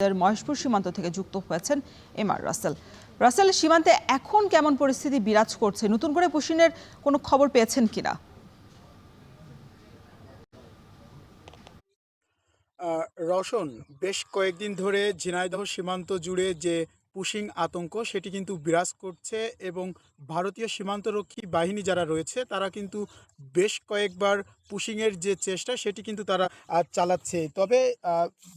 মহেশপুর সীমান্ত থেকে যুক্ত হয়েছেন এমআর রাসেল। রাসেল, সীমান্তে এখন কেমন পরিস্থিতি বিরাজ করছে? নতুন করে পুশিনের কোনো খবর পেয়েছেন কিনা? রওশন, বেশ কয়েকদিন ধরে ঝিনাইদহ সীমান্ত জুড়ে যে পুশিং আতঙ্ক সেটি কিন্তু বিরাজ করছে এবং ভারতীয় সীমান্তরক্ষী বাহিনী যারা রয়েছে তারা কিন্তু বেশ কয়েকবার পুশিংয়ের যে চেষ্টা সেটি কিন্তু তারা চালাচ্ছে। তবে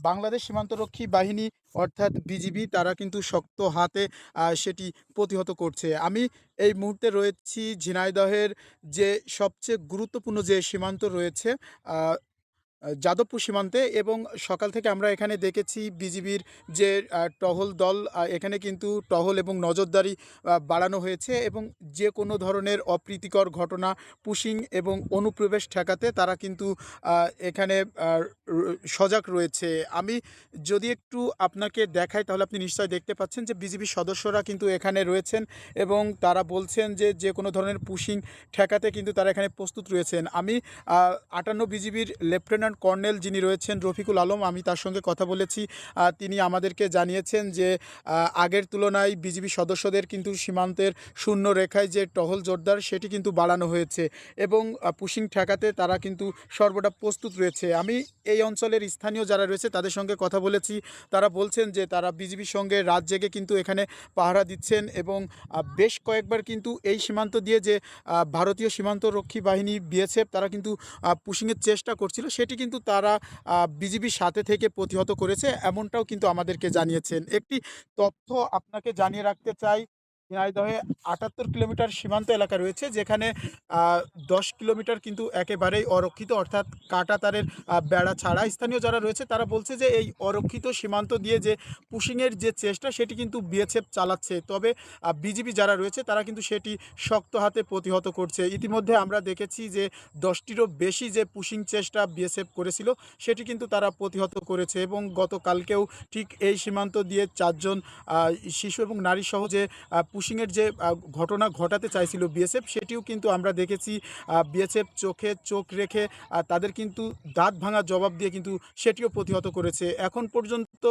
বাংলাদেশ সীমান্তরক্ষী বাহিনী অর্থাৎ বিজিবি তারা কিন্তু শক্ত হাতে সেটি প্রতিহত করছে। আমি এই মুহূর্তে রয়েছি ঝিনাইদহের যে সবচেয়ে গুরুত্বপূর্ণ যে সীমান্ত রয়েছে যাদবপুর সীমান্তে, এবং সকাল থেকে আমরা এখানে দেখেছি বিজিবির যে টহল দল এখানে কিন্তু টহল এবং নজরদারি বাড়ানো হয়েছে এবং যে কোনো ধরনের অপ্রীতিকর ঘটনা, পুশিং এবং অনুপ্রবেশ ঠেকাতে তারা কিন্তু এখানে সজাগ রয়েছে। আমি যদি একটু আপনাকে দেখাই তাহলে আপনি নিশ্চয় দেখতে পাচ্ছেন যে বিজিবির সদস্যরা কিন্তু এখানে রয়েছেন এবং তারা বলছেন যে যে কোনো ধরনের পুশিং ঠেকাতে কিন্তু তারা এখানে প্রস্তুত রয়েছেন। আমি 58 বিজিবির লেফটেন্যান্ট কর্নেল যিনি রয়েছেন রফিকুল আলম, আমি তার সঙ্গে কথা বলেছি। তিনি আমাদেরকে জানিয়েছেন যে আগের তুলনায় বিজিবি সদস্যদের কিন্তু সীমান্তের শূন্য রেখায় যে টহল জোরদার সেটি কিন্তু বাড়ানো হয়েছে এবং পুশিং ঠেকাতে তারা কিন্তু সর্বদা প্রস্তুত রয়েছে। আমি এই অঞ্চলের স্থানীয় যারা রয়েছে তাদের সঙ্গে কথা বলেছি। তারা বলছেন যে তারা বিজিবির সঙ্গে রাত জেগে কিন্তু এখানে পাহারা দিচ্ছেন এবং বেশ কয়েকবার কিন্তু এই সীমান্ত দিয়ে যে ভারতীয় সীমান্তরক্ষী বাহিনী বিএসএফ তারা কিন্তু পুশিংয়ের চেষ্টা করছিল সেটি কিন্তু তারা বিজিবির সাথে থেকে প্রতিহত করেছে, এমনটাও কিন্তু আমাদেরকে জানিয়েছেন। একটি তথ্য আপনাকে জানিয়ে রাখতে চাই, ঝিনাইদহে ৭৮ কিলোমিটার সীমান্ত এলাকা রয়েছে যেখানে ১০ কিলোমিটার কিন্তু একেবারেই অরক্ষিত, অর্থাৎ কাঁটাতারের বেড়া ছাড়া। স্থানীয় যারা রয়েছে তারা বলছে যে এই অরক্ষিত সীমান্ত দিয়ে যে পুশিংয়ের যে চেষ্টা সেটি কিন্তু বিএসএফ চালাচ্ছে, তবে বিজিবি যারা রয়েছে তারা কিন্তু সেটি শক্ত হাতে প্রতিহত করছে। ইতিমধ্যে আমরা দেখেছি যে 10টিরও বেশি যে পুশিং চেষ্টা বিএসএফ করেছিল সেটি কিন্তু তারা প্রতিহত করেছে এবং গতকালকেও ঠিক এই সীমান্ত দিয়ে 4 জন শিশু এবং নারী সহ যে পুশিংয়ের যে ঘটনা ঘটাতে চাইছিল বিএসএফ সেটিও কিন্তু আমরা দেখেছি বিএসএফ চোখে চোখ রেখে তাদের কিন্তু দাঁত ভাঙা জবাব দিয়ে কিন্তু সেটিও প্রতিহত করেছে। এখন পর্যন্ত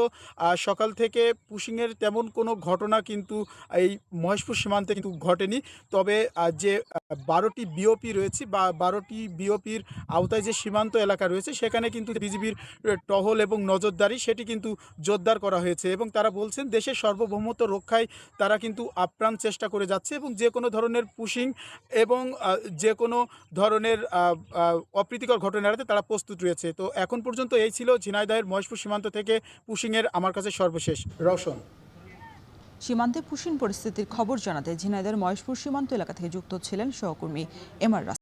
সকাল থেকে পুশিংয়ের তেমন কোনো ঘটনা কিন্তু এই মহেশপুর সীমান্তে কিন্তু ঘটেনি, তবে যে 12টি বিওপি রয়েছে বা 12টি বিওপির আওতায় যে সীমান্ত এলাকা রয়েছে সেখানে কিন্তু বিজিবির টহল এবং নজরদারি সেটি কিন্তু জোরদার করা হয়েছে এবং তারা বলছেন দেশের সার্বভৌমত্ব রক্ষায় তারা কিন্তু আপ্রাণ চেষ্টা করে যাচ্ছে এবং যে কোনো ধরনের পুশিং এবং যে কোনো ধরনের অপ্রীতিকর ঘটনা এড়াতে তারা প্রস্তুত রয়েছে। তো এখন পর্যন্ত এই ছিল ঝিনাইদহের মহেশপুর সীমান্ত থেকে পুশিংয়ের আমার কাছে সর্বশেষ। রওশন। সীমান্তে পুশিন পরিস্থিতির খবর জানাতে ঝিনাইদহের মহেশপুর সীমান্ত এলাকা থেকে যুক্ত ছিলেন সহকর্মী এমআর রাসেল।